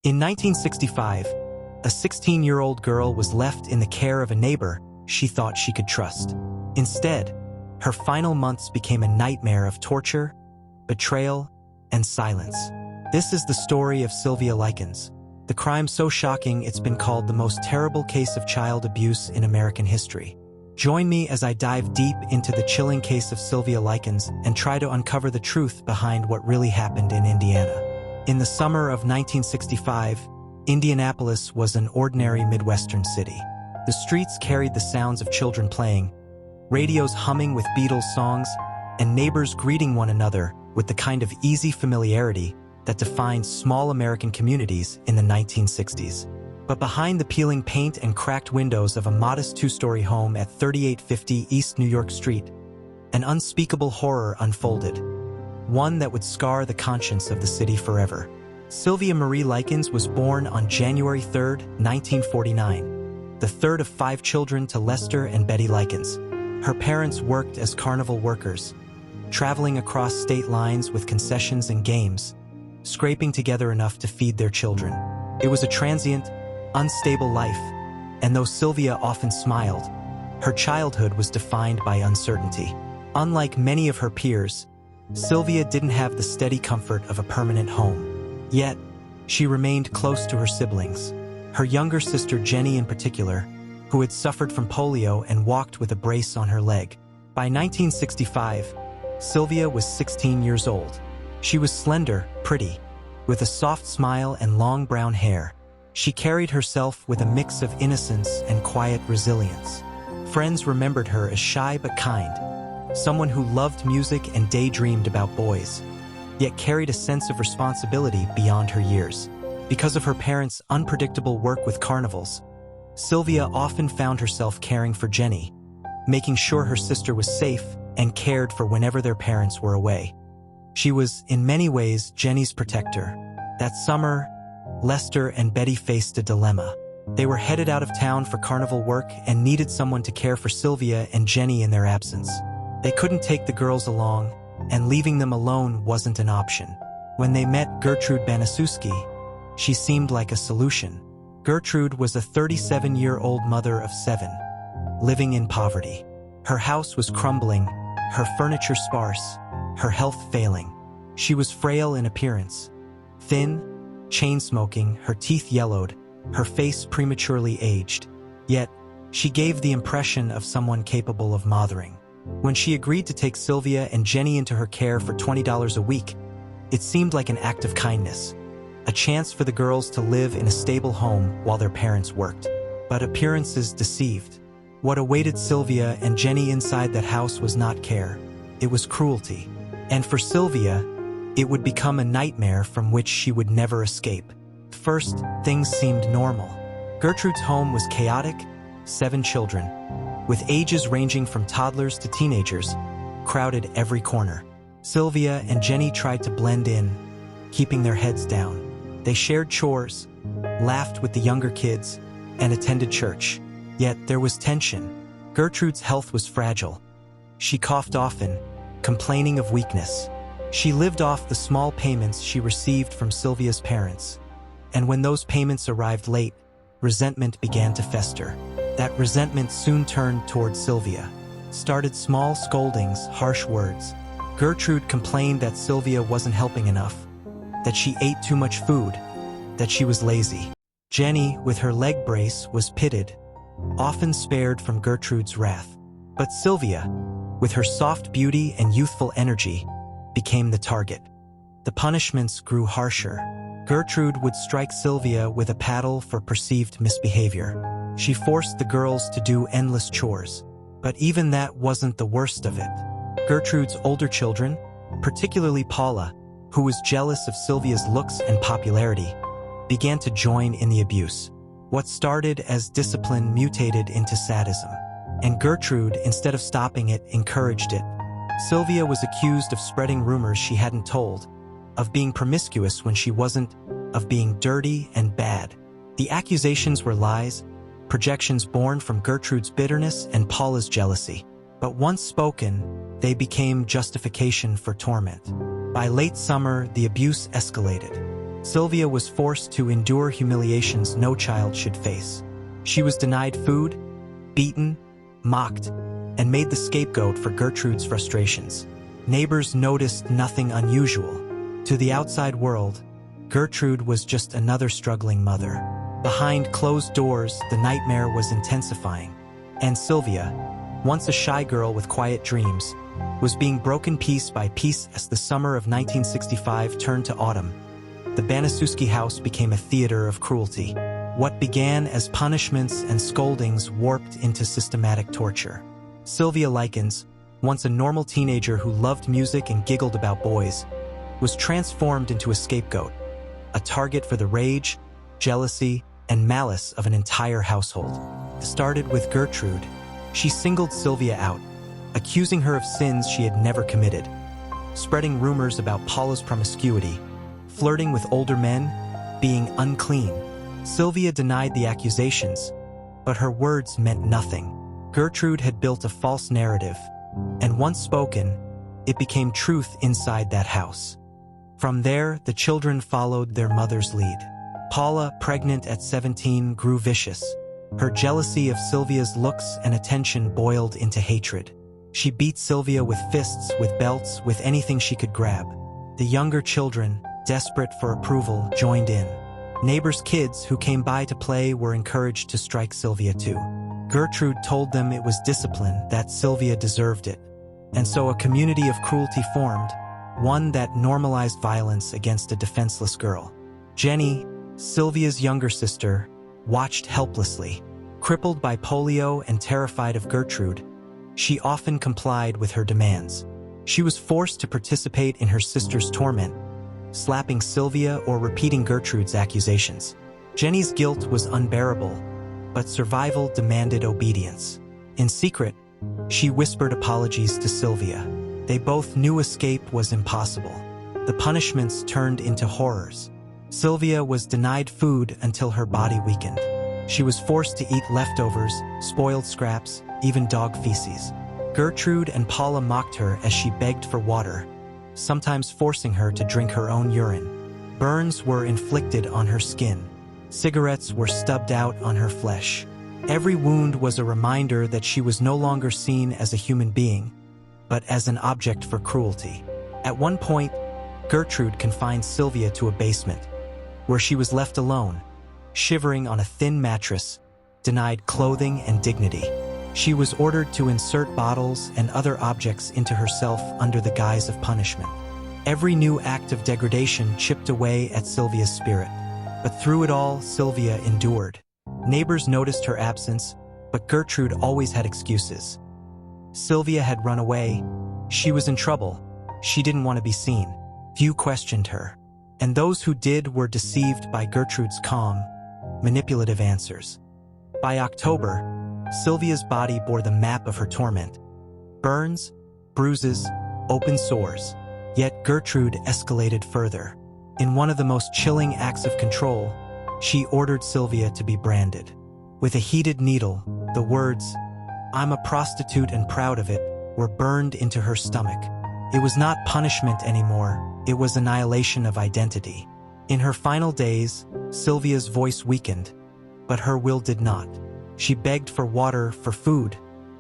In 1965, a 16-year-old girl was left in the care of a neighbor she thought she could trust. Instead, her final months became a nightmare of torture, betrayal, and silence. This is the story of Sylvia Likens, the crime so shocking it's been called the most terrible case of child abuse in American history. Join me as I dive deep into the chilling case of Sylvia Likens and try to uncover the truth behind what really happened in Indiana. In the summer of 1965, Indianapolis was an ordinary Midwestern city. The streets carried the sounds of children playing, radios humming with Beatles songs, and neighbors greeting one another with the kind of easy familiarity that defined small American communities in the 1960s. But behind the peeling paint and cracked windows of a modest two-story home at 3850 East New York Street, an unspeakable horror unfolded, one that would scar the conscience of the city forever. Sylvia Marie Likens was born on January 3, 1949, the third of 5 children to Lester and Betty Likens. Her parents worked as carnival workers, traveling across state lines with concessions and games, scraping together enough to feed their children. It was a transient, unstable life, and though Sylvia often smiled, her childhood was defined by uncertainty. Unlike many of her peers, Sylvia didn't have the steady comfort of a permanent home. Yet, she remained close to her siblings. Her younger sister Jenny in particular, who had suffered from polio and walked with a brace on her leg. By 1965, Sylvia was 16 years old. She was slender, pretty, with a soft smile and long brown hair. She carried herself with a mix of innocence and quiet resilience. Friends remembered her as shy but kind, someone who loved music and daydreamed about boys, yet carried a sense of responsibility beyond her years. Because of her parents' unpredictable work with carnivals, Sylvia often found herself caring for Jenny, making sure her sister was safe and cared for whenever their parents were away. She was, in many ways, Jenny's protector. That summer, Lester and Betty faced a dilemma. They were headed out of town for carnival work and needed someone to care for Sylvia and Jenny in their absence. They couldn't take the girls along, and leaving them alone wasn't an option. When they met Gertrude Banaszewski, she seemed like a solution. Gertrude was a 37-year-old mother of 7, living in poverty. Her house was crumbling, her furniture sparse, her health failing. She was frail in appearance, thin, chain-smoking, her teeth yellowed, her face prematurely aged. Yet, she gave the impression of someone capable of mothering. When she agreed to take Sylvia and Jenny into her care for $20 a week, it seemed like an act of kindness, a chance for the girls to live in a stable home while their parents worked. But appearances deceived. What awaited Sylvia and Jenny inside that house was not care, it was cruelty. And for Sylvia, it would become a nightmare from which she would never escape. First, things seemed normal. Gertrude's home was chaotic, 7 children, with ages ranging from toddlers to teenagers, crowded every corner. Sylvia and Jenny tried to blend in, keeping their heads down. They shared chores, laughed with the younger kids, and attended church. Yet there was tension. Gertrude's health was fragile. She coughed often, complaining of weakness. She lived off the small payments she received from Sylvia's parents. And when those payments arrived late, resentment began to fester. That resentment soon turned toward Sylvia. Started small scoldings, harsh words. Gertrude complained that Sylvia wasn't helping enough, that she ate too much food, that she was lazy. Jenny, with her leg brace, was pitted, often spared from Gertrude's wrath. But Sylvia, with her soft beauty and youthful energy, became the target. The punishments grew harsher. Gertrude would strike Sylvia with a paddle for perceived misbehavior. She forced the girls to do endless chores. But even that wasn't the worst of it. Gertrude's older children, particularly Paula, who was jealous of Sylvia's looks and popularity, began to join in the abuse. What started as discipline mutated into sadism. And Gertrude, instead of stopping it, encouraged it. Sylvia was accused of spreading rumors she hadn't told, of being promiscuous when she wasn't, of being dirty and bad. The accusations were lies, projections born from Gertrude's bitterness and Paula's jealousy. But once spoken, they became justification for torment. By late summer, the abuse escalated. Sylvia was forced to endure humiliations no child should face. She was denied food, beaten, mocked, and made the scapegoat for Gertrude's frustrations. Neighbors noticed nothing unusual. To the outside world, Gertrude was just another struggling mother. Behind closed doors, the nightmare was intensifying. And Sylvia, once a shy girl with quiet dreams, was being broken piece by piece as the summer of 1965 turned to autumn. The Banaszewski house became a theater of cruelty. What began as punishments and scoldings warped into systematic torture. Sylvia Likens, once a normal teenager who loved music and giggled about boys, was transformed into a scapegoat, a target for the rage, jealousy, and malice of an entire household. It started with Gertrude. She singled Sylvia out, accusing her of sins she had never committed, spreading rumors about Paula's promiscuity, flirting with older men, being unclean. Sylvia denied the accusations, but her words meant nothing. Gertrude had built a false narrative, and once spoken, it became truth inside that house. From there, the children followed their mother's lead. Paula, pregnant at 17, grew vicious. Her jealousy of Sylvia's looks and attention boiled into hatred. She beat Sylvia with fists, with belts, with anything she could grab. The younger children, desperate for approval, joined in. Neighbors' kids who came by to play were encouraged to strike Sylvia too. Gertrude told them it was discipline, that Sylvia deserved it. And so a community of cruelty formed, one that normalized violence against a defenseless girl. Jenny, Sylvia's younger sister, watched helplessly. Crippled by polio and terrified of Gertrude, she often complied with her demands. She was forced to participate in her sister's torment, slapping Sylvia or repeating Gertrude's accusations. Jenny's guilt was unbearable, but survival demanded obedience. In secret, she whispered apologies to Sylvia. They both knew escape was impossible. The punishments turned into horrors. Sylvia was denied food until her body weakened. She was forced to eat leftovers, spoiled scraps, even dog feces. Gertrude and Paula mocked her as she begged for water, sometimes forcing her to drink her own urine. Burns were inflicted on her skin. Cigarettes were stubbed out on her flesh. Every wound was a reminder that she was no longer seen as a human being, but as an object for cruelty. At one point, Gertrude confined Sylvia to a basement, where she was left alone, shivering on a thin mattress, denied clothing and dignity. She was ordered to insert bottles and other objects into herself under the guise of punishment. Every new act of degradation chipped away at Sylvia's spirit. But through it all, Sylvia endured. Neighbors noticed her absence, but Gertrude always had excuses. Sylvia had run away. She was in trouble. She didn't want to be seen. Few questioned her. And those who did were deceived by Gertrude's calm, manipulative answers. By October, Sylvia's body bore the map of her torment. Burns, bruises, open sores. Yet Gertrude escalated further. In one of the most chilling acts of control, she ordered Sylvia to be branded. With a heated needle, the words, "I'm a prostitute and proud of it," were burned into her stomach. It was not punishment anymore, it was annihilation of identity. In her final days, Sylvia's voice weakened, but her will did not. She begged for water, for food,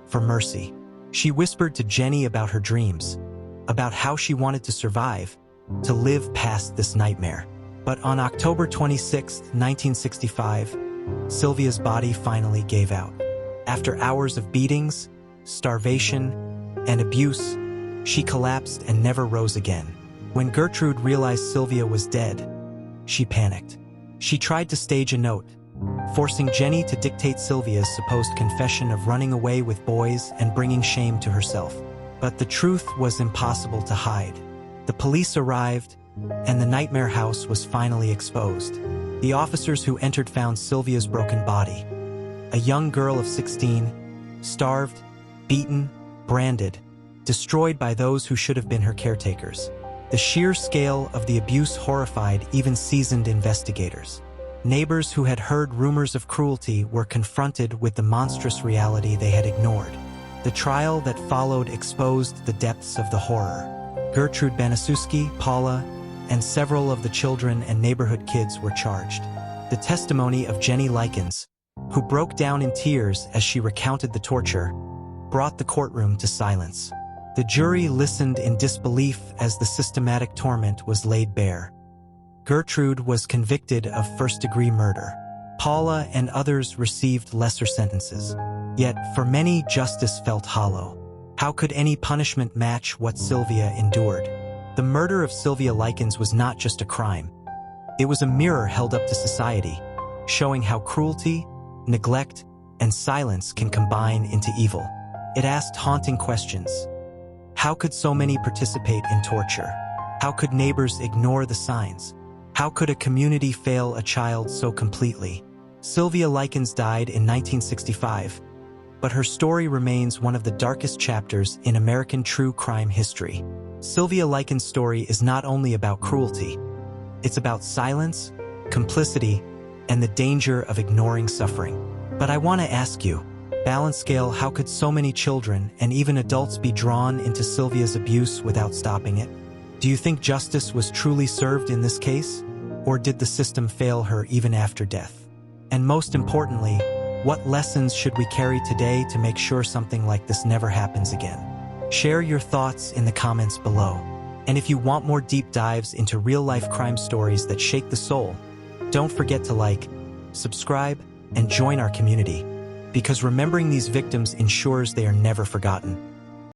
for mercy. She whispered to Jenny about her dreams, about how she wanted to survive, to live past this nightmare. But on October 26, 1965, Sylvia's body finally gave out. After hours of beatings, starvation, and abuse, she collapsed and never rose again. When Gertrude realized Sylvia was dead, she panicked. She tried to stage a note, forcing Jenny to dictate Sylvia's supposed confession of running away with boys and bringing shame to herself. But the truth was impossible to hide. The police arrived, and the nightmare house was finally exposed. The officers who entered found Sylvia's broken body. A young girl of 16, starved, beaten, branded, destroyed by those who should have been her caretakers. The sheer scale of the abuse horrified even seasoned investigators. Neighbors who had heard rumors of cruelty were confronted with the monstrous reality they had ignored. The trial that followed exposed the depths of the horror. Gertrude Banaszewski, Paula, and several of the children and neighborhood kids were charged. The testimony of Jenny Likens, who broke down in tears as she recounted the torture, brought the courtroom to silence. The jury listened in disbelief as the systematic torment was laid bare. Gertrude was convicted of first-degree murder. Paula and others received lesser sentences. Yet, for many, justice felt hollow. How could any punishment match what Sylvia endured? The murder of Sylvia Likens was not just a crime. It was a mirror held up to society, showing how cruelty, neglect, and silence can combine into evil. It asked haunting questions. How could so many participate in torture? How could neighbors ignore the signs? How could a community fail a child so completely? Sylvia Likens died in 1965, but her story remains one of the darkest chapters in American true crime history. Sylvia Likens' story is not only about cruelty. It's about silence, complicity, and the danger of ignoring suffering. But I want to ask you, balance scale, how could so many children and even adults be drawn into Sylvia's abuse without stopping it? Do you think justice was truly served in this case? Or did the system fail her even after death? And most importantly, what lessons should we carry today to make sure something like this never happens again? Share your thoughts in the comments below. And if you want more deep dives into real-life crime stories that shake the soul, don't forget to like, subscribe, and join our community, because remembering these victims ensures they are never forgotten.